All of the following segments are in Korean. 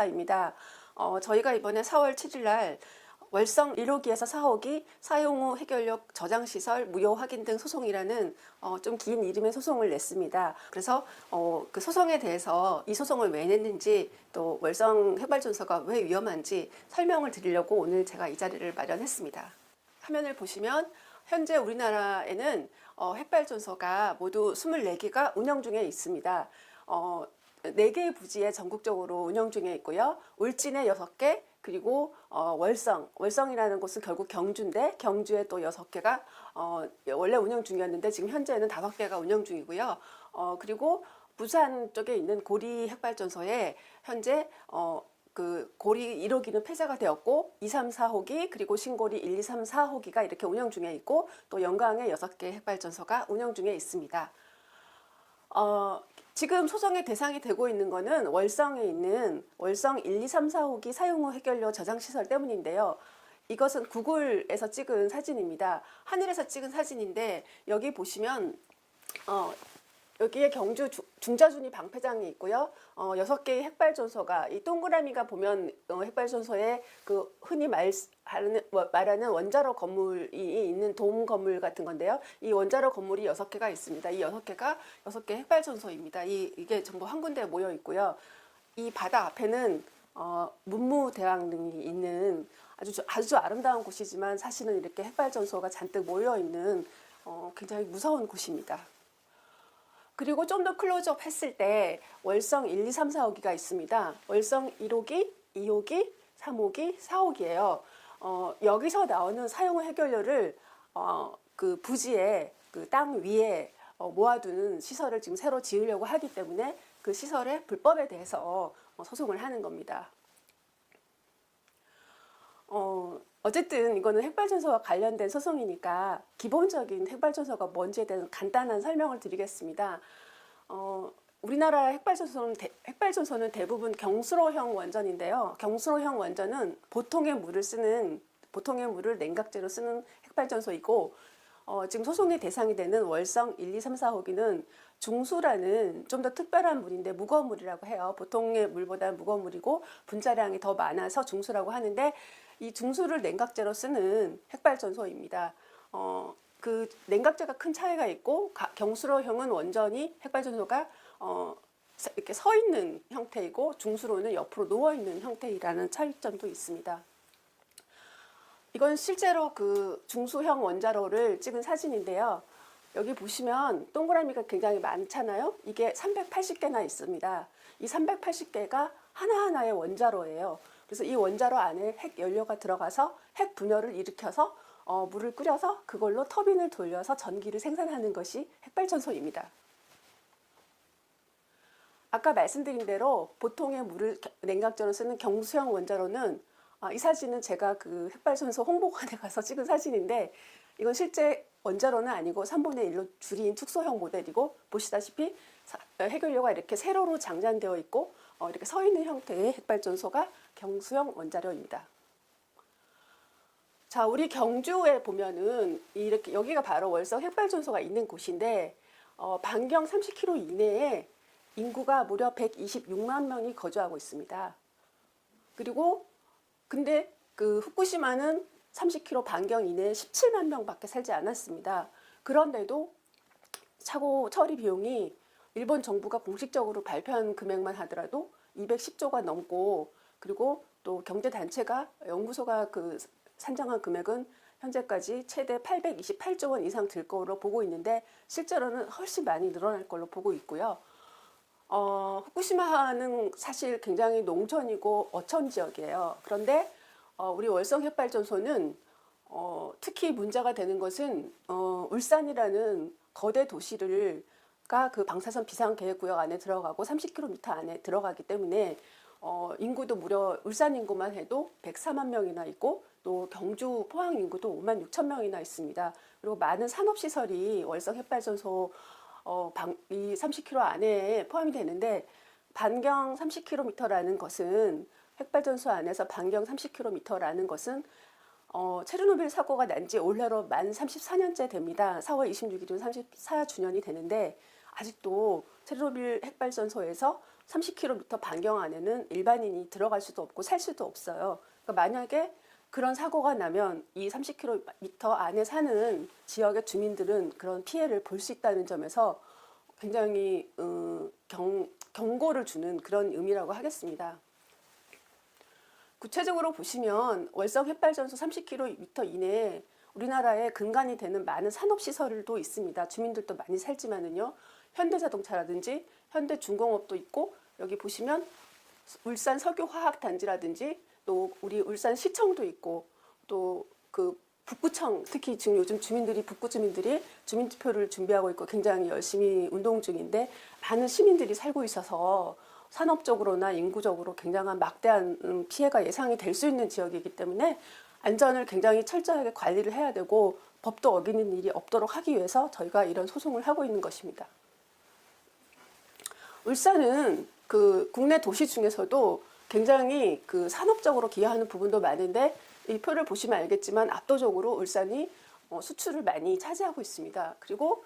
입니다. 저희가 이번에 4월 7일 날 월성 1호기에서 4호기 사용 후 해결력 저장시설 무효 확인 등 소송이라는 좀 긴 이름의 소송을 냈습니다. 그래서 그 소송에 대해서 이 소송을 왜 냈는지 또 월성 핵발전소가 왜 위험한지 설명을 드리려고 오늘 제가 이 자리를 마련했습니다. 화면을 보시면 현재 우리나라에는 핵발전소가 모두 24개가 운영 중에 있습니다. 4개의 부지에 전국적으로 운영 중에 있고요. 울진에 6개, 그리고 월성이라는 곳은 결국 경주인데 경주에 또 6개가 원래 운영 중이었는데 지금 현재는 5개가 운영 중이고요. 그리고 부산 쪽에 있는 고리 핵발전소에 현재 그 고리 1호기는 폐쇄가 되었고 2, 3, 4호기 그리고 신고리 1, 2, 3, 4호기가 이렇게 운영 중에 있고 또 영광에 6개 핵발전소가 운영 중에 있습니다. 지금 소송의 대상이 되고 있는 것은 월성에 있는 월성 1, 2, 3, 4호기 사용 후 해결료 저장시설 때문인데요. 이것은 구글에서 찍은 사진입니다. 하늘에서 찍은 사진인데 여기 보시면 여기에 경주 중자준이 방패장이 있고요. 6개의 핵발전소가 이 동그라미가 보면 핵발전소에 그 흔히 말하는 원자로 건물이 있는 돔 건물 같은 건데요. 이 원자로 건물이 6개가 있습니다. 이 6개가 6개 핵발전소입니다. 이게 전부 한 군데에 모여 있고요. 이 바다 앞에는 문무대왕릉이 있는 아주 아름다운 곳이지만 사실은 이렇게 핵발전소가 잔뜩 모여 있는 굉장히 무서운 곳입니다. 그리고 좀 더 클로즈업 했을 때 월성 1, 2, 3, 4호기가 있습니다. 월성 1호기, 2호기, 3호기, 4호기예요. 여기서 나오는 사용 해결료를 그 부지에 그 땅 위에 모아두는 시설을 지금 새로 지으려고 하기 때문에 그 시설의 불법에 대해서 소송을 하는 겁니다. 어쨌든 이거는 핵발전소와 관련된 소송이니까 기본적인 핵발전소가 뭔지에 대한 간단한 설명을 드리겠습니다. 우리나라 핵발전소는 대부분 경수로형 원전인데요. 경수로형 원전은 보통의 물을 냉각제로 쓰는 핵발전소이고 지금 소송의 대상이 되는 월성 1, 2, 3, 4호기는 중수라는 좀 더 특별한 물인데 무거운 물이라고 해요. 보통의 물보다 무거운 물이고 분자량이 더 많아서 중수라고 하는데 이 중수를 냉각제로 쓰는 핵발전소입니다. 그 냉각제가 큰 차이가 있고 경수로형은 원전이 핵발전소가 이렇게 서 있는 형태이고 중수로는 옆으로 누워 있는 형태이라는 차이점도 있습니다. 이건 실제로 그 중수형 원자로를 찍은 사진인데요. 여기 보시면 동그라미가 굉장히 많잖아요. 이게 380개나 있습니다. 이 380개가 하나하나의 원자로예요. 그래서 이 원자로 안에 핵 연료가 들어가서 핵 분열을 일으켜서 물을 끓여서 그걸로 터빈을 돌려서 전기를 생산하는 것이 핵발전소입니다. 아까 말씀드린 대로 보통의 물을 냉각제로 쓰는 경수형 원자로는 이 사진은 제가 그 핵발전소 홍보관에 가서 찍은 사진인데 이건 실제 원자로는 아니고 3분의 1로 줄인 축소형 모델이고 보시다시피 해결료가 이렇게 세로로 장전되어 있고 이렇게 서 있는 형태의 핵발전소가 경수형 원자로입니다. 자, 우리 경주에 보면은 이렇게 여기가 바로 월성 핵발전소가 있는 곳인데 반경 30km 이내에 인구가 무려 126만 명이 거주하고 있습니다. 그리고 근데 그 후쿠시마는 30km 반경 이내에 17만 명밖에 살지 않았습니다. 그런데도 차고 처리 비용이 일본 정부가 공식적으로 발표한 금액만 하더라도 210조가 넘고 그리고 또 경제단체가 연구소가 그 산정한 금액은 현재까지 최대 828조 원 이상 들 거로 보고 있는데 실제로는 훨씬 많이 늘어날 걸로 보고 있고요. 후쿠시마는 사실 굉장히 농촌이고 어촌 지역이에요. 그런데 우리 월성 핵발전소는 특히 문제가 되는 것은 울산이라는 거대 도시가 그 방사선 비상계획구역 안에 들어가고 30km 안에 들어가기 때문에 인구도 무려 울산 인구만 해도 104만 명이나 있고 또 경주 포항 인구도 5만 6천 명이나 있습니다. 그리고 많은 산업시설이 월성 핵발전소 이 30km 안에 포함이 되는데 반경 30km라는 것은 핵발전소 안에서 반경 30km라는 것은 체르노빌 사고가 난 지 올해로 만 34년째 됩니다. 4월 26일은 34주년이 되는데 아직도 체르노빌 핵발전소에서 30km 반경 안에는 일반인이 들어갈 수도 없고 살 수도 없어요. 그러니까 만약에 그런 사고가 나면 이 30km 안에 사는 지역의 주민들은 그런 피해를 볼 수 있다는 점에서 굉장히 경고를 주는 그런 의미라고 하겠습니다. 구체적으로 보시면 월성 햇발전소 30km 이내에 우리나라에 근간이 되는 많은 산업시설도 있습니다. 주민들도 많이 살지만은요. 현대자동차라든지 현대중공업도 있고, 여기 보시면 울산 석유화학단지라든지 또 우리 울산시청도 있고, 또 그 북구청, 특히 지금 요즘 주민들이 북구 주민들이 주민투표를 준비하고 있고 굉장히 열심히 운동 중인데, 많은 시민들이 살고 있어서 산업적으로나 인구적으로 굉장한 막대한 피해가 예상이 될 수 있는 지역이기 때문에 안전을 굉장히 철저하게 관리를 해야 되고 법도 어기는 일이 없도록 하기 위해서 저희가 이런 소송을 하고 있는 것입니다. 울산은 그 국내 도시 중에서도 굉장히 그 산업적으로 기여하는 부분도 많은데, 이 표를 보시면 알겠지만 압도적으로 울산이 수출을 많이 차지하고 있습니다. 그리고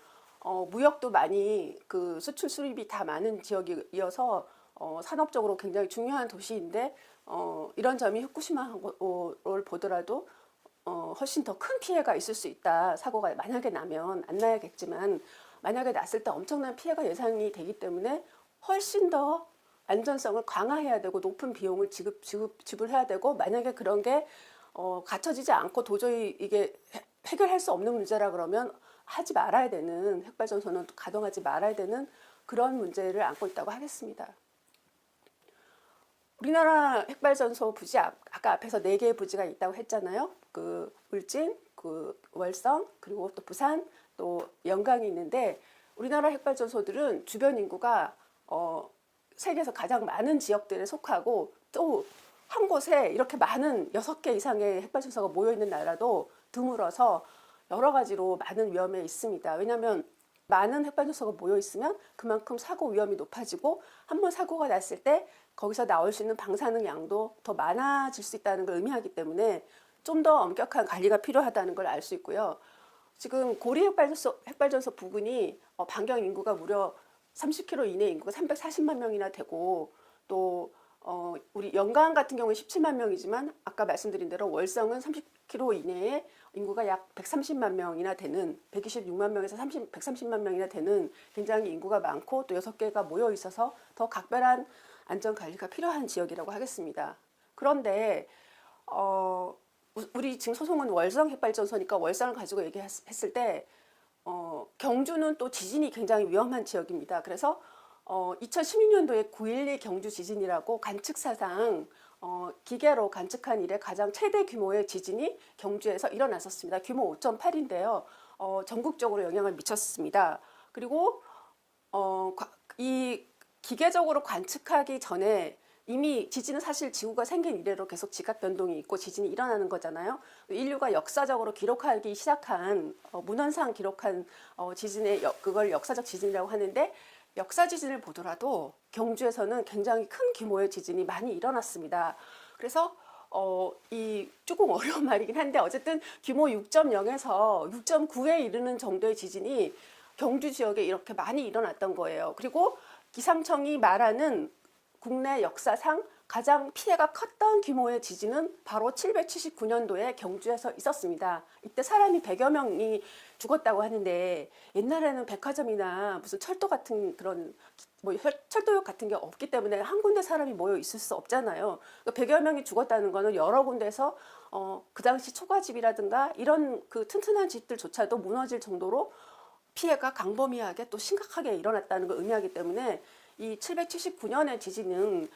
무역도 많이 그 수출 수입이 다 많은 지역이어서 산업적으로 굉장히 중요한 도시인데, 이런 점이 후쿠시마를 보더라도 훨씬 더 큰 피해가 있을 수 있다. 사고가 만약에 나면, 안 나야겠지만 만약에 났을 때 엄청난 피해가 예상이 되기 때문에 훨씬 더 안전성을 강화해야 되고 높은 비용을 지불해야 되고, 만약에 그런 게 갖춰지지 않고 도저히 이게 해결할 수 없는 문제라 그러면 하지 말아야 되는, 핵발전소는 가동하지 말아야 되는 그런 문제를 안고 있다고 하겠습니다. 우리나라 핵발전소 부지, 아까 앞에서 4개의 부지가 있다고 했잖아요. 그 울진, 그 월성, 그리고 또 부산, 또 영광이 있는데, 우리나라 핵발전소들은 주변 인구가 세계에서 가장 많은 지역들에 속하고, 또 한 곳에 이렇게 많은 6개 이상의 핵발전소가 모여있는 나라도 드물어서 여러 가지로 많은 위험에 있습니다. 왜냐하면 많은 핵발전소가 모여 있으면 그만큼 사고 위험이 높아지고, 한번 사고가 났을 때 거기서 나올 수 있는 방사능 양도 더 많아질 수 있다는 걸 의미하기 때문에 좀 더 엄격한 관리가 필요하다는 걸 알 수 있고요. 지금 고리 핵발전소 부근이 반경 인구가 무려 30km 이내 인구가 340만 명이나 되고, 또 우리 영광 같은 경우는 17만 명이지만 아까 말씀드린 대로 월성은 30km 이내에 인구가 약 130만 명이나 되는, 126만 명에서 130만 명이나 되는 굉장히 인구가 많고, 또 6개가 모여 있어서 더 각별한 안전관리가 필요한 지역이라고 하겠습니다. 그런데 우리 지금 소송은 월성 핵발전소니까 월성을 가지고 얘기했을 때 경주는 또 지진이 굉장히 위험한 지역입니다. 그래서 2016년도에 9.12 경주 지진이라고 관측사상 기계로 관측한 이래 가장 최대 규모의 지진이 경주에서 일어났었습니다. 규모 5.8인데요. 전국적으로 영향을 미쳤습니다. 그리고 이 기계적으로 관측하기 전에 이미 지진은 사실 지구가 생긴 이래로 계속 지각 변동이 있고 지진이 일어나는 거잖아요. 인류가 역사적으로 기록하기 시작한 문헌상 기록한 그걸 역사적 지진이라고 하는데, 역사 지진을 보더라도 경주에서는 굉장히 큰 규모의 지진이 많이 일어났습니다. 그래서 이 조금 어려운 말이긴 한데, 어쨌든 규모 6.0에서 6.9에 이르는 정도의 지진이 경주 지역에 이렇게 많이 일어났던 거예요. 그리고 기상청이 말하는 국내 역사상 가장 피해가 컸던 규모의 지진은 바로 779년도에 경주에서 있었습니다. 이때 사람이 100여 명이 죽었다고 하는데, 옛날에는 백화점이나 무슨 철도 같은 그런 철도역 같은 게 없기 때문에 한 군데 사람이 모여 있을 수 없잖아요. 100여 명이 죽었다는 거는 여러 군데서 그 당시 초가집이라든가 이런 그 튼튼한 집들조차도 무너질 정도로 피해가 광범위하게 또 심각하게 일어났다는 걸 의미하기 때문에, 이 779년의 지진은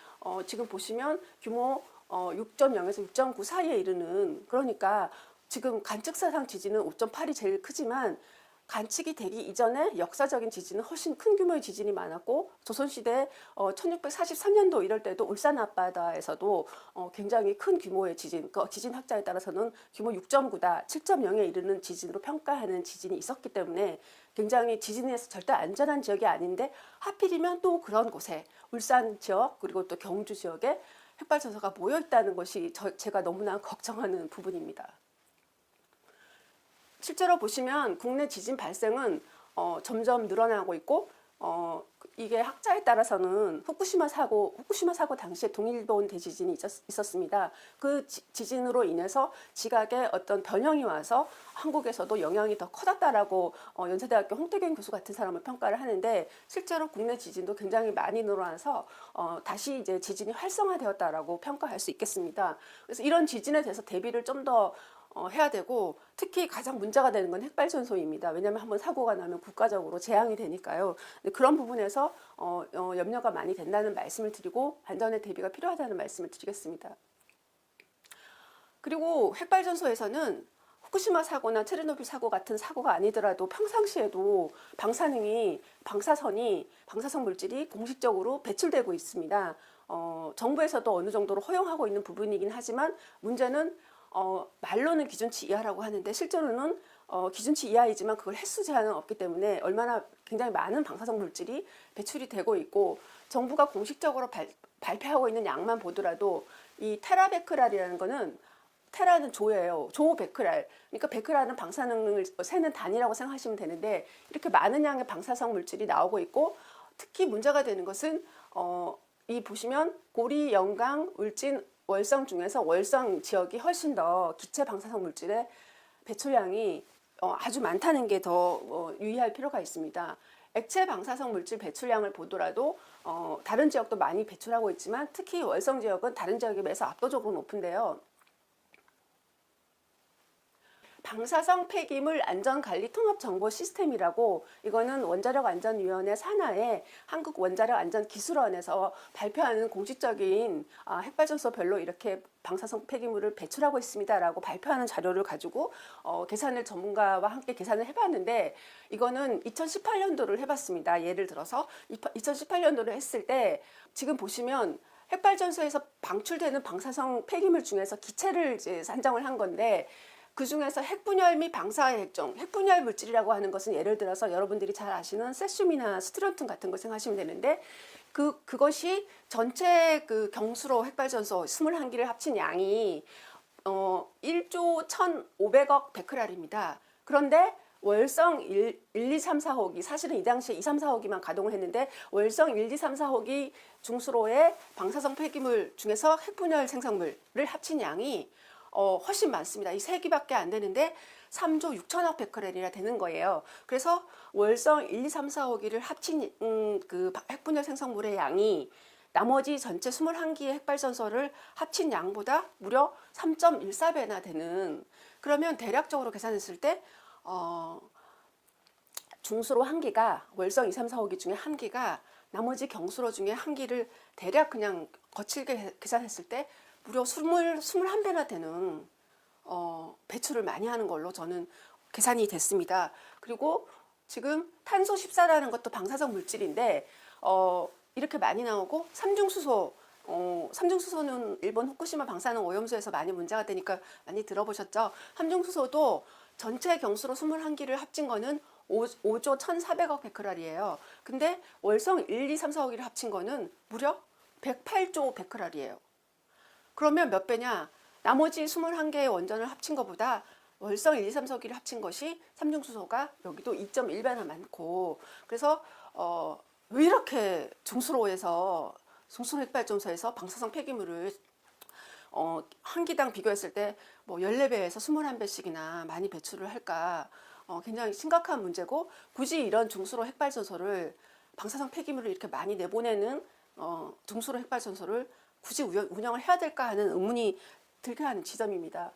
지금 보시면 규모 6.0에서 6.9 사이에 이르는, 그러니까 지금 관측사상 지진은 5.8이 제일 크지만 관측이 되기 이전에 역사적인 지진은 훨씬 큰 규모의 지진이 많았고, 조선시대 1643년도 이럴 때도 울산 앞바다에서도 굉장히 큰 규모의 지진, 그 지진학자에 따라서는 규모 6.9다, 7.0에 이르는 지진으로 평가하는 지진이 있었기 때문에 굉장히 지진에서 절대 안전한 지역이 아닌데, 하필이면 또 그런 곳에 울산 지역 그리고 또 경주 지역에 핵발전소가 모여 있다는 것이 제가 너무나 걱정하는 부분입니다. 실제로 보시면 국내 지진 발생은 점점 늘어나고 있고, 이게 학자에 따라서는 후쿠시마 사고 당시에 동일본 대지진이 있었습니다. 그 지진으로 인해서 지각에 어떤 변형이 와서 한국에서도 영향이 더 커졌다라고 연세대학교 홍태경 교수 같은 사람을 평가를 하는데, 실제로 국내 지진도 굉장히 많이 늘어나서 다시 이제 지진이 활성화되었다라고 평가할 수 있겠습니다. 그래서 이런 지진에 대해서 대비를 좀 더 해야 되고, 특히 가장 문제가 되는 건 핵발전소입니다. 왜냐하면 한번 사고가 나면 국가적으로 재앙이 되니까요. 그런 부분에서 염려가 많이 된다는 말씀을 드리고, 안전에 대비가 필요하다는 말씀을 드리겠습니다. 그리고 핵발전소에서는 후쿠시마 사고나 체르노빌 사고 같은 사고가 아니더라도 평상시에도 방사성 물질이 공식적으로 배출되고 있습니다. 정부에서도 어느 정도로 허용하고 있는 부분이긴 하지만, 문제는 말로는 기준치 이하라고 하는데 실제로는 기준치 이하이지만 그걸 횟수 제한은 없기 때문에 얼마나 굉장히 많은 방사성 물질이 배출이 되고 있고, 정부가 공식적으로 발표하고 있는 양만 보더라도 이 테라베크랄이라는 거는, 테라는 조예요. 조 베크랄. 그러니까 베크랄은 방사능을 세는 단위라고 생각하시면 되는데, 이렇게 많은 양의 방사성 물질이 나오고 있고, 특히 문제가 되는 것은 이 보시면 고리, 영강, 울진, 월성 중에서 월성 지역이 훨씬 더 기체 방사성 물질의 배출량이 아주 많다는 게 더 유의할 필요가 있습니다. 액체 방사성 물질 배출량을 보더라도 다른 지역도 많이 배출하고 있지만, 특히 월성 지역은 다른 지역에 비해서 압도적으로 높은데요. 방사성 폐기물 안전관리 통합 정보 시스템이라고, 이거는 원자력안전위원회 산하의 한국원자력안전기술원에서 발표하는 공식적인 핵발전소별로 이렇게 방사성 폐기물을 배출하고 있습니다라고 발표하는 자료를 가지고 계산을 전문가와 함께 계산을 해봤는데, 이거는 2018년도를 해봤습니다. 예를 들어서 2018년도를 했을 때 지금 보시면 핵발전소에서 방출되는 방사성 폐기물 중에서 기체를 이제 산정을 한 건데, 그 중에서 핵분열 및 방사의 핵종, 핵분열 물질이라고 하는 것은 예를 들어서 여러분들이 잘 아시는 세슘이나 스트론튬 같은 거 생각하시면 되는데, 그것이 전체 그 경수로 핵발전소 21기를 합친 양이 1조 1,500억 베크랄입니다. 그런데 월성 1, 2, 3, 4호기, 사실은 이 당시에 2, 3, 4호기만 가동을 했는데, 월성 1, 2, 3, 4호기 중수로의 방사성 폐기물 중에서 핵분열 생성물을 합친 양이 훨씬 많습니다. 이 3기밖에 안 되는데 3조 6천억 베크렐이나 되는 거예요. 그래서 월성 1, 2, 3, 4호기를 합친 그 핵분열 생성물의 양이 나머지 전체 21기의 핵발전소를 합친 양보다 무려 3.14배나 되는, 그러면 대략적으로 계산했을 때 중수로 1기가, 월성 2, 3, 4호기 중에 1기가 나머지 경수로 중에 1기를 대략 그냥 거칠게 계산했을 때 무려 21배나 되는 배출을 많이 하는 걸로 저는 계산이 됐습니다. 그리고 지금 탄소 14라는 것도 방사성 물질인데 이렇게 많이 나오고, 삼중수소는 일본 후쿠시마 방사능 오염수에서 많이 문제가 되니까 많이 들어보셨죠? 삼중수소도 전체 경수로 21기를 합친 거는 5조 1,400억 베크랄이에요. 근데 월성 1, 2, 3, 4호기를 합친 거는 무려 108조 베크랄이에요. 그러면 몇 배냐? 나머지 21개의 원전을 합친 것보다 월성 1, 2, 3, 4호기를 합친 것이 삼중수소가 여기도 2.1배나 많고, 그래서 왜 이렇게 중수로 핵발전소에서 방사성 폐기물을 한 기당 비교했을 때 뭐 14배에서 21배씩이나 많이 배출을 할까? 굉장히 심각한 문제고, 굳이 이런 중수로 핵발전소를, 방사성 폐기물을 이렇게 많이 내보내는 중수로 핵발전소를 굳이 운영을 해야 될까 하는 의문이 들게 하는 지점입니다.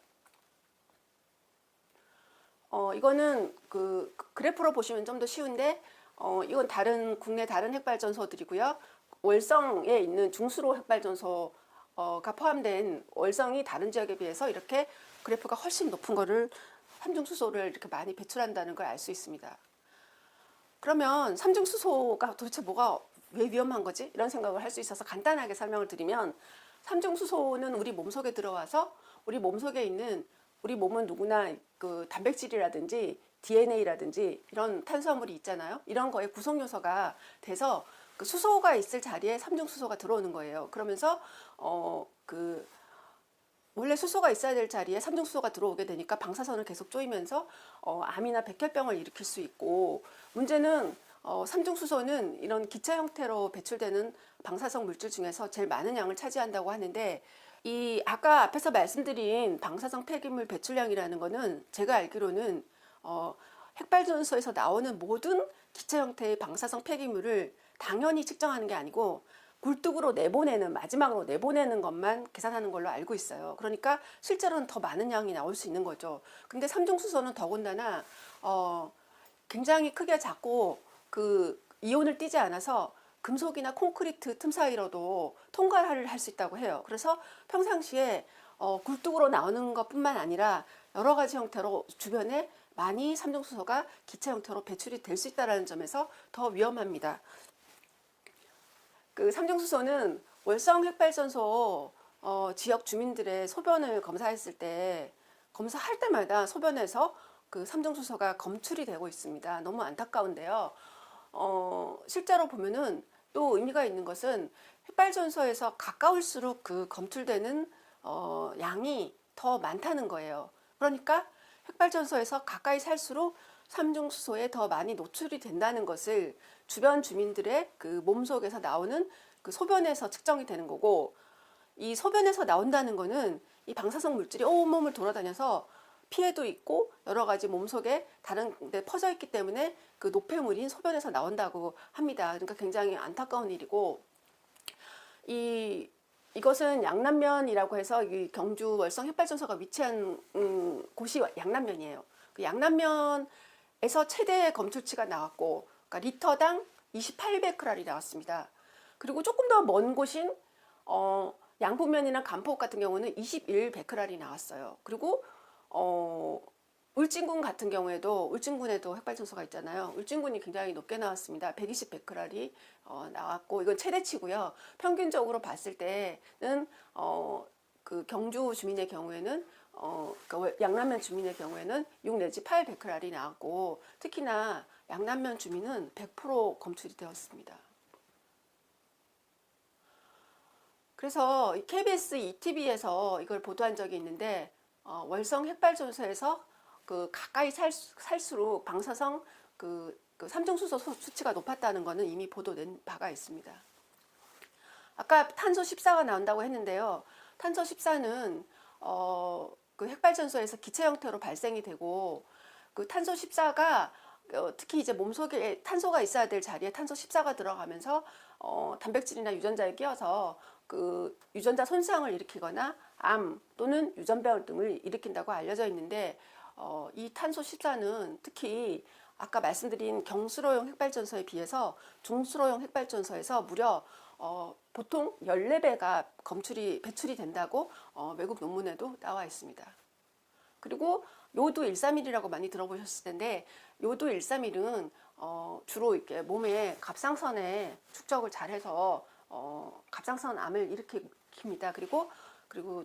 이거는 그 그래프로 보시면 좀 더 쉬운데, 이건 국내 다른 핵발전소들이고요. 월성에 있는 중수로 핵발전소가 포함된 월성이 다른 지역에 비해서 이렇게 그래프가 훨씬 높은 거를, 삼중수소를 이렇게 많이 배출한다는 걸 알 수 있습니다. 그러면 삼중수소가 도대체 왜 위험한 거지? 이런 생각을 할 수 있어서 간단하게 설명을 드리면, 삼중수소는 우리 몸속에 들어와서 우리 몸속에 있는, 우리 몸은 누구나 그 단백질이라든지 DNA라든지 이런 탄수화물이 있잖아요. 이런 거에 구성요소가 돼서 그 수소가 있을 자리에 삼중수소가 들어오는 거예요. 그러면서 원래 수소가 있어야 될 자리에 삼중수소가 들어오게 되니까 방사선을 계속 쪼이면서 암이나 백혈병을 일으킬 수 있고, 문제는 삼중수소는 이런 기체 형태로 배출되는 방사성 물질 중에서 제일 많은 양을 차지한다고 하는데, 이 아까 앞에서 말씀드린 방사성 폐기물 배출량이라는 거는 제가 알기로는 핵발전소에서 나오는 모든 기체 형태의 방사성 폐기물을 당연히 측정하는 게 아니고 굴뚝으로 내보내는, 마지막으로 내보내는 것만 계산하는 걸로 알고 있어요. 그러니까 실제로는 더 많은 양이 나올 수 있는 거죠. 근데 삼중수소는 더군다나 굉장히 크게 작고 그 이온을 띠지 않아서 금속이나 콘크리트 틈 사이로도 통과를 할 수 있다고 해요. 그래서 평상시에 굴뚝으로 나오는 것뿐만 아니라 여러 가지 형태로 주변에 많이 삼중수소가 기체 형태로 배출이 될 수 있다는 점에서 더 위험합니다. 그 삼중수소는 월성 핵발전소 지역 주민들의 소변을 검사했을 때, 검사할 때마다 소변에서 그 삼중수소가 검출이 되고 있습니다. 너무 안타까운데요. 실제로 보면은 또 의미가 있는 것은 핵발전소에서 가까울수록 그 검출되는 양이 더 많다는 거예요. 그러니까 핵발전소에서 가까이 살수록 삼중수소에 더 많이 노출이 된다는 것을 주변 주민들의 그 몸속에서 나오는 그 소변에서 측정이 되는 거고, 이 소변에서 나온다는 거는 이 방사성 물질이 온몸을 돌아다녀서 피해도 있고 여러 가지 몸속에 다른 데 퍼져 있기 때문에 그 노폐물인 소변에서 나온다고 합니다. 그러니까 굉장히 안타까운 일이고, 이것은 양남면이라고 해서 이 경주 월성 핵발전소가 위치한 곳이 양남면이에요. 그 양남면에서 최대 검출치가 나왔고, 그러니까 리터당 28베크렐이 나왔습니다. 그리고 조금 더 먼 곳인 양북면이나 간포 같은 경우는 21베크렐이 나왔어요. 그리고 울진군 같은 경우에도, 울진군에도 핵발전소가 있잖아요. 울진군이 굉장히 높게 나왔습니다. 120베크렐이 나왔고, 이건 최대치고요. 평균적으로 봤을 때는 그 경주 주민의 경우에는 그 양남면 주민의 경우에는 6 내지 8베크렐이 나왔고, 특히나 양남면 주민은 100% 검출이 되었습니다. 그래서 KBS ETV에서 이걸 보도한 적이 있는데, 월성 핵발전소에서 그 가까이 살수록 방사성 그 삼중수소 수치가 높았다는 것은 이미 보도된 바가 있습니다. 아까 탄소 14가 나온다고 했는데요. 탄소 14는 그 핵발전소에서 기체 형태로 발생이 되고, 그 탄소 14가 특히 이제 몸속에 탄소가 있어야 될 자리에 탄소 14가 들어가면서 단백질이나 유전자에 끼어서 그 유전자 손상을 일으키거나 암 또는 유전병 등을 일으킨다고 알려져 있는데, 이 탄소 14는 특히 아까 말씀드린 경수로용 핵발전소에 비해서 중수로용 핵발전소에서 무려 보통 14배가 배출이 된다고 외국 논문에도 나와 있습니다. 그리고 요도 131이라고 많이 들어보셨을 텐데, 요도 131은 주로 이렇게 몸에 갑상선에 축적을 잘해서 갑상선 암을 일으킵니다. 그리고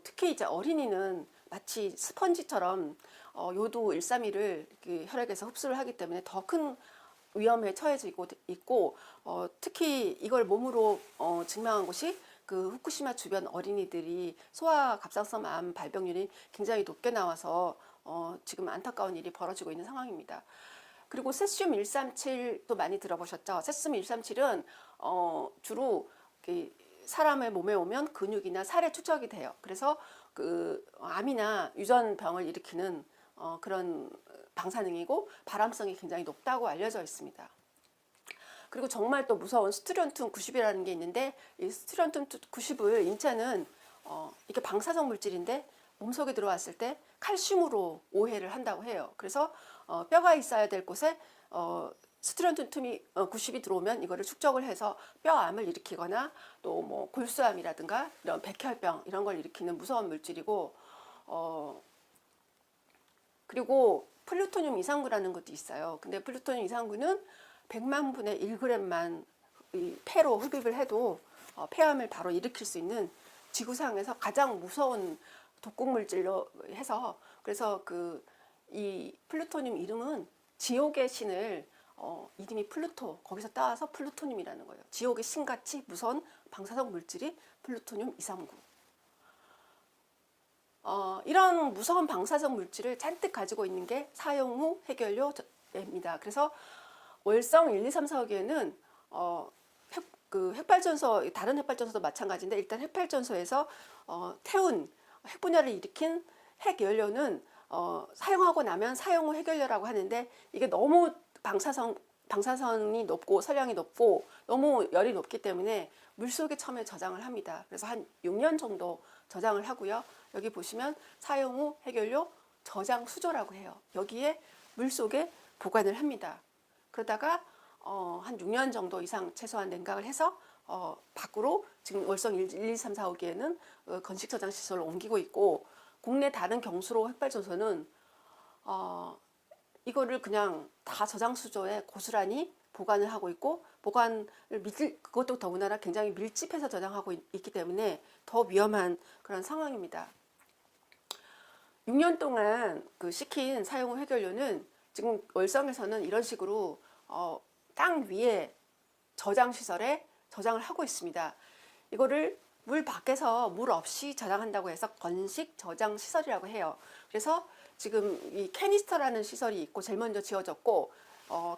특히 이제 어린이는 마치 스펀지처럼 요도 131을 혈액에서 흡수를 하기 때문에 더 큰 위험에 처해지고 있고, 특히 이걸 몸으로 증명한 곳이 그 후쿠시마 주변 어린이들이 소아 갑상선 암 발병률이 굉장히 높게 나와서 지금 안타까운 일이 벌어지고 있는 상황입니다. 그리고 세슘 137도 많이 들어보셨죠? 세슘 137은 주로 사람의 몸에 오면 근육이나 살에 축적이 돼요. 그래서 그 암이나 유전병을 일으키는 그런 방사능이고 발암성이 굉장히 높다고 알려져 있습니다. 그리고 정말 또 무서운 스트론튬 90이라는 게 있는데, 이 스트론튬 90을 인체는 이게 방사성 물질인데 몸속에 들어왔을 때 칼슘으로 오해를 한다고 해요. 그래서 뼈가 있어야 될 곳에 스트론튬 90이 들어오면 이거를 축적을 해서 뼈암을 일으키거나 또 뭐 골수암이라든가 이런 백혈병 이런 걸 일으키는 무서운 물질이고, 그리고 플루토늄 이상구라는 것도 있어요. 근데 플루토늄 이상구는 100만 분의 1g만 폐로 흡입을 해도 폐암을 바로 일으킬 수 있는 지구상에서 가장 무서운 독극 물질로 해서, 그래서 이 플루토늄 이름은 지옥의 신을 이름이 플루토, 거기서 따와서 플루토늄이라는 거예요. 지옥의 신같이 무서운 방사성 물질이 플루토늄 239. 이런 무서운 방사성 물질을 잔뜩 가지고 있는 게 사용 후 해결료입니다. 그래서 월성 1, 2, 3, 4호기에는 핵발전소, 다른 핵발전소도 마찬가지인데 일단 핵발전소에서 태운 핵분열을 일으킨 핵연료는 사용하고 나면 사용 후 핵연료라고 하는데 이게 너무 방사선이 높고 설량이 높고 너무 열이 높기 때문에 물속에 처음에 저장을 합니다. 그래서 한 6년 정도 저장을 하고요. 여기 보시면 사용 후 핵연료 저장 수조라고 해요. 여기에 물속에 보관을 합니다. 그러다가 한 6년 정도 이상 최소한 냉각을 해서 밖으로 지금 월성 1, 2, 3, 4호기에는 건식 저장 시설을 옮기고 있고 국내 다른 경수로 핵발전소는 이거를 그냥 다 저장 수조에 고스란히 보관을 하고 있고 그것도 더군다나 굉장히 밀집해서 저장하고 있기 때문에 더 위험한 그런 상황입니다. 6년 동안 식힌 사용 후 핵연료는 지금 월성에서는 이런 식으로 땅 위에 저장 시설에 저장을 하고 있습니다. 이거를 물 밖에서 물 없이 저장한다고 해서 건식 저장 시설이라고 해요. 그래서 지금 이 캐니스터라는 시설이 있고 제일 먼저 지어졌고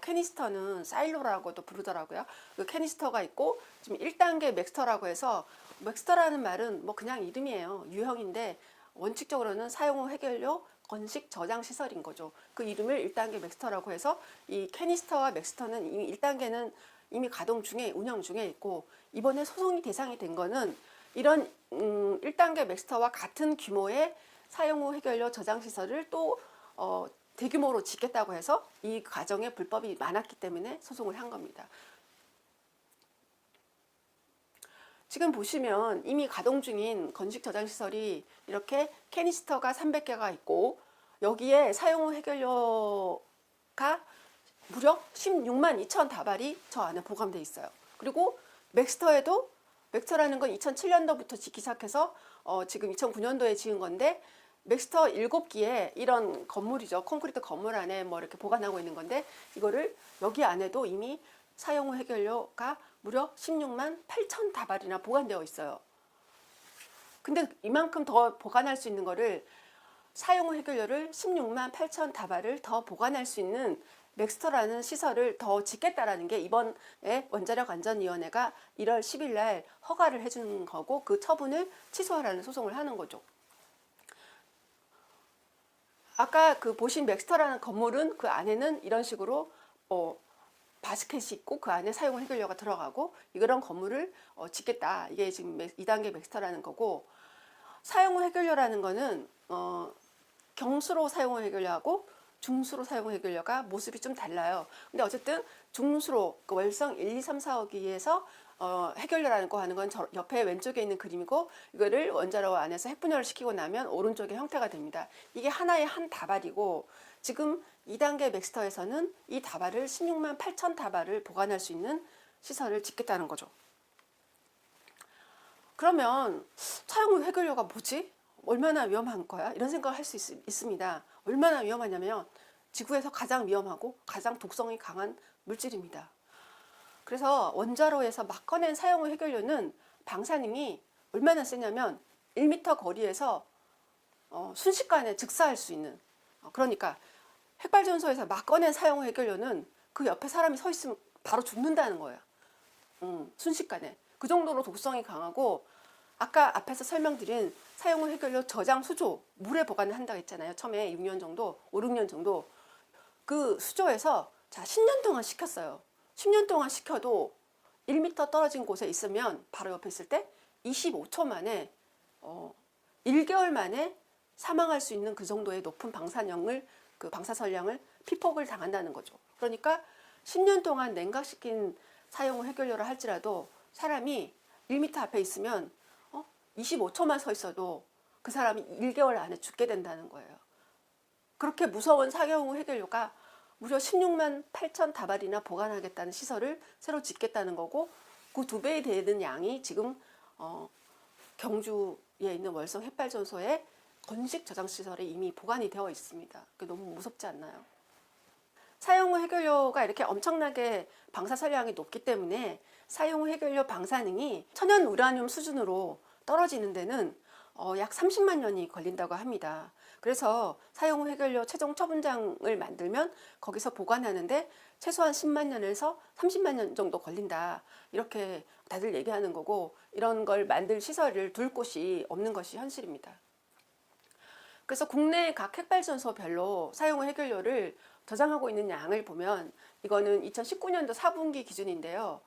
캐니스터는 사일로라고도 부르더라고요. 그 캐니스터가 있고 지금 1단계 맥스터라고 해서 맥스터라는 말은 뭐 그냥 이름이에요. 유형인데 원칙적으로는 사용 후 핵연료 건식 저장 시설인 거죠. 그 이름을 1단계 맥스터라고 해서 이 캐니스터와 맥스터는 이미 1단계는 이미 가동 중에 운영 중에 있고 이번에 소송이 대상이 된 거는 이런 1단계 맥스터와 같은 규모의 사용 후 핵연료 저장 시설을 또 대규모로 짓겠다고 해서 이 과정에 불법이 많았기 때문에 소송을 한 겁니다. 지금 보시면 이미 가동 중인 건식 저장 시설이 이렇게 캐니스터가 300개가 있고 여기에 사용 후 핵연료가 무려 16만 2천 다발이 저 안에 보관되어 있어요. 그리고 맥스터라는 건 2007년도부터 짓기 시작해서 지금 2009년도에 지은 건데 맥스터 7기에 이런 건물이죠. 콘크리트 건물 안에 뭐 이렇게 보관하고 있는 건데 이거를 여기 안에도 이미 사용 후 핵연료가 무려 16만 8천 다발이나 보관되어 있어요. 근데 이만큼 더 보관할 수 있는 거를 사용 후 핵연료를 16만 8천 다발을 더 보관할 수 있는 맥스터라는 시설을 더 짓겠다라는 게 이번에 원자력안전위원회가 1월 10일 날 허가를 해주는 거고 그 처분을 취소하라는 소송을 하는 거죠. 아까 보신 맥스터라는 건물은 그 안에는 이런 식으로 바스켓이 있고 그 안에 사용 핵연료가 들어가고 이런 건물을 짓겠다. 이게 지금 2단계 맥스터라는 거고 사용 핵연료라는 거는 경수로 사용 핵연료하고 중수로 사용 핵연료가 모습이 좀 달라요. 근데 어쨌든 중수로 월성 1, 2, 3, 4호기에서 핵연료라는 거 하는 건 저 옆에 왼쪽에 있는 그림이고 이거를 원자로 안에서 핵분열을 시키고 나면 오른쪽의 형태가 됩니다. 이게 하나의 한 다발이고 지금 2단계 맥스터에서는 이 다발을 16만 8천 다발을 보관할 수 있는 시설을 짓겠다는 거죠. 그러면 사용 후 핵연료가 뭐지? 얼마나 위험한 거야? 이런 생각을 할 수 있습니다. 얼마나 위험하냐면 지구에서 가장 위험하고 가장 독성이 강한 물질입니다. 그래서 원자로에서 막 꺼낸 사용 후 핵연료는 방사능이 얼마나 세냐면 1m 거리에서 순식간에 즉사할 수 있는 그러니까 핵발전소에서 막 꺼낸 사용 후 핵연료는 그 옆에 사람이 서 있으면 바로 죽는다는 거예요. 순식간에. 그 정도로 독성이 강하고 아까 앞에서 설명드린 사용 후 핵연료 저장 수조 물에 보관을 한다고 했잖아요. 처음에 6년 정도, 5, 6년 정도 그 수조에서 10년 동안 식혔어요. 10년 동안 식혀도 1m 떨어진 곳에 있으면 바로 옆에 있을 때 25초 만에 1개월 만에 사망할 수 있는 그 정도의 높은 방사선량을 피폭을 당한다는 거죠. 그러니까 10년 동안 냉각시킨 사용 후 핵연료를 할지라도 사람이 1m 앞에 있으면 25초만 서 있어도 그 사람이 1개월 안에 죽게 된다는 거예요. 그렇게 무서운 사용 후 핵연료가 무려 16만 8천 다발이나 보관하겠다는 시설을 새로 짓겠다는 거고 그 2배에 되는 양이 지금 경주에 있는 월성 핵발전소의 건식 저장 시설에 이미 보관이 되어 있습니다. 너무 무섭지 않나요? 사용 후 핵연료가 이렇게 엄청나게 방사선량이 높기 때문에 사용 후 핵연료 방사능이 천연 우라늄 수준으로 떨어지는 데는 약 30만 년이 걸린다고 합니다. 그래서 사용 후 해결료 최종 처분장을 만들면 거기서 보관하는데 최소한 10만 년에서 30만 년 정도 걸린다. 이렇게 다들 얘기하는 거고, 이런 걸 만들 시설을 둘 곳이 없는 것이 현실입니다. 그래서 국내 각 핵발전소별로 사용 후 해결료를 저장하고 있는 양을 보면 이거는 2019년도 4분기 기준인데요.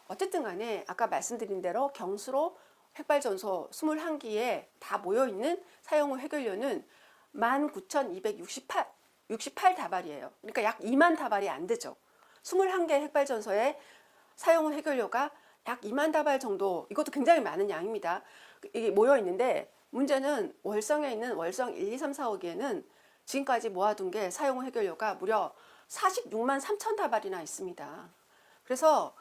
어쨌든 간에 아까 말씀드린 대로 경수로 핵발전소 21기에 다 모여있는 사용 후 해결료는 19,268 다발이에요. 그러니까 약 2만 다발이 안 되죠. 21개 핵발전소에 사용 후 해결료가 약 2만 다발 정도, 이것도 굉장히 많은 양입니다. 이게 모여있는데 문제는 월성에 있는 월성 1, 2, 3, 4호기에는 지금까지 모아둔 게 사용 후 해결료가 무려 46만 3천 다발이나 있습니다. 그래서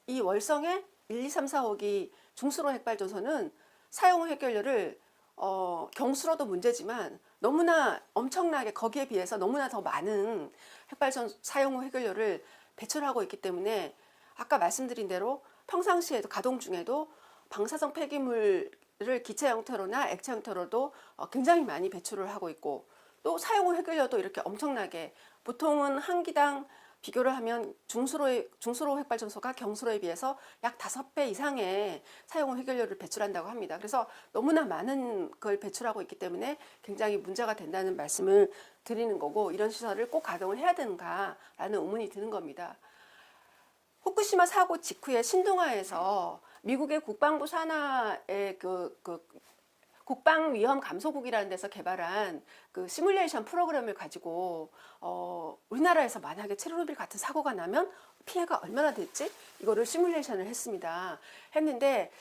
이 월성의 1, 2, 3, 4호기 중수로 핵발전소는 사용 후 해결료를 경수로도 문제지만 너무나 엄청나게 거기에 비해서 너무나 더 많은 핵발전 사용 후 해결료를 배출하고 있기 때문에 아까 말씀드린 대로 평상시에도 가동 중에도 방사성 폐기물을 기체 형태로나 액체 형태로도 굉장히 많이 배출을 하고 있고, 또 사용 후 해결료도 이렇게 엄청나게, 보통은 한 기당 비교를 하면 중수로 핵발전소가 경수로에 비해서 약 5배 이상의 사용 후 해결료를 배출한다고 합니다. 그래서 너무나 많은 걸 배출하고 있기 때문에 굉장히 문제가 된다는 말씀을 드리는 거고, 이런 시설을 꼭 가동을 해야 되는가라는 의문이 드는 겁니다. 후쿠시마 사고 직후에 신동아에서 미국의 국방부 산하의 국방위험감소국이라는 데서 개발한 그 시뮬레이션 프로그램을 가지고 우리나라에서 만약에 체르노빌 같은 사고가 나면 피해가 얼마나 될지 이거를 시뮬레이션을 했는데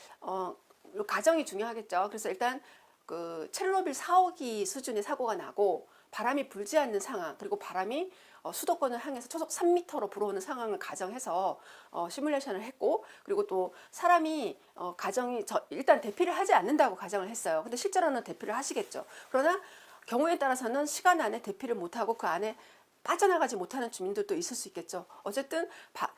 가정이 중요하겠죠. 그래서 일단 그 체르노빌 4호기 수준의 사고가 나고 바람이 불지 않는 상황, 그리고 바람이 수도권을 향해서 초속 3m로 불어오는 상황을 가정해서 시뮬레이션을 했고, 그리고 또 사람이 일단 대피를 하지 않는다고 가정을 했어요. 근데 실제로는 대피를 하시겠죠. 그러나 경우에 따라서는 시간 안에 대피를 못하고 그 안에 빠져나가지 못하는 주민들도 있을 수 있겠죠. 어쨌든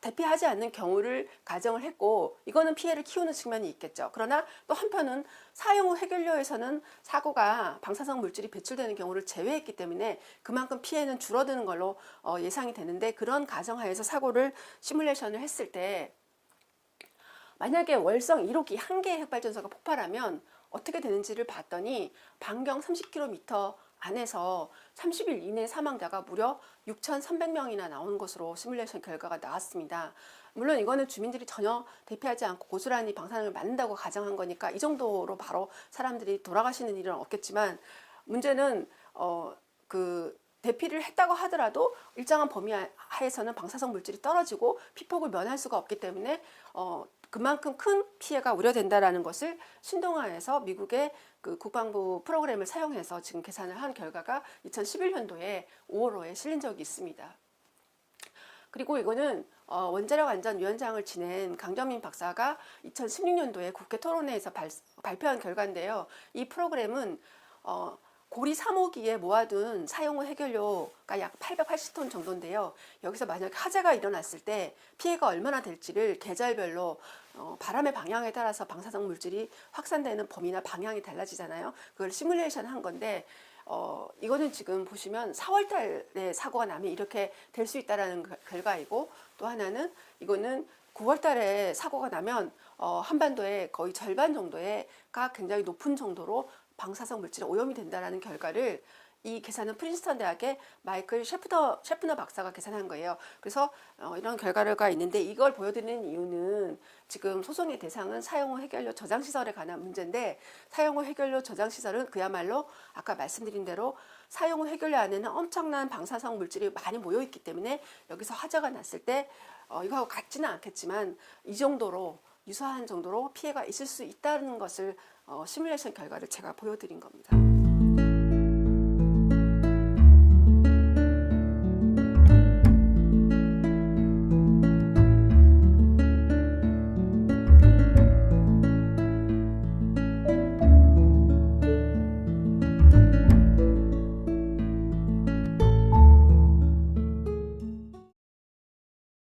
대피하지 않는 경우를 가정을 했고, 이거는 피해를 키우는 측면이 있겠죠. 그러나 또 한편은 사용 후 해결료에서는 사고가 방사성 물질이 배출되는 경우를 제외했기 때문에 그만큼 피해는 줄어드는 걸로 예상이 되는데, 그런 가정하에서 사고를 시뮬레이션을 했을 때 만약에 월성 1호기 한 개의 핵발전소가 폭발하면 어떻게 되는지를 봤더니 반경 30km 안에서 30일 이내 사망자가 무려 6,300명이나 나온 것으로 시뮬레이션 결과가 나왔습니다. 물론 이거는 주민들이 전혀 대피하지 않고 고스란히 방사능을 맞는다고 가정한 거니까 이 정도로 바로 사람들이 돌아가시는 일은 없겠지만, 문제는 대피를 했다고 하더라도 일정한 범위 하에서는 방사성 물질이 떨어지고 피폭을 면할 수가 없기 때문에 그만큼 큰 피해가 우려된다라는 것을 신동아에서 미국의 그 국방부 프로그램을 사용해서 지금 계산을 한 결과가 2011년도에 5월호에 실린 적이 있습니다. 그리고 이거는 원자력 안전위원장을 지낸 강정민 박사가 2016년도에 국회 토론회에서 발표한 결과인데요. 이 프로그램은 고리 3호기에 모아둔 사용 후 해결료가 약 880톤 정도인데요. 여기서 만약 화재가 일어났을 때 피해가 얼마나 될지를 계절별로 바람의 방향에 따라서 방사성 물질이 확산되는 범위나 방향이 달라지잖아요. 그걸 시뮬레이션 한 건데 이거는 지금 보시면 4월 달에 사고가 나면 이렇게 될 수 있다는 결과이고, 또 하나는 이거는 9월 달에 사고가 나면 한반도의 거의 절반 정도가 굉장히 높은 정도로 방사성 물질에 오염이 된다는 결과를 이 계산은 프린스턴 대학의 마이클 셰프너 박사가 계산한 거예요. 그래서 이런 결과가 있는데, 이걸 보여드리는 이유는 지금 소송의 대상은 사용 후 해결료 저장시설에 관한 문제인데, 사용 후 해결료 저장시설은 그야말로 아까 말씀드린 대로 사용 후 해결료 안에는 엄청난 방사성 물질이 많이 모여있기 때문에 여기서 화재가 났을 때 이거하고 같지는 않겠지만 이 정도로 유사한 정도로 피해가 있을 수 있다는 것을 시뮬레이션 결과를 제가 보여드린 겁니다.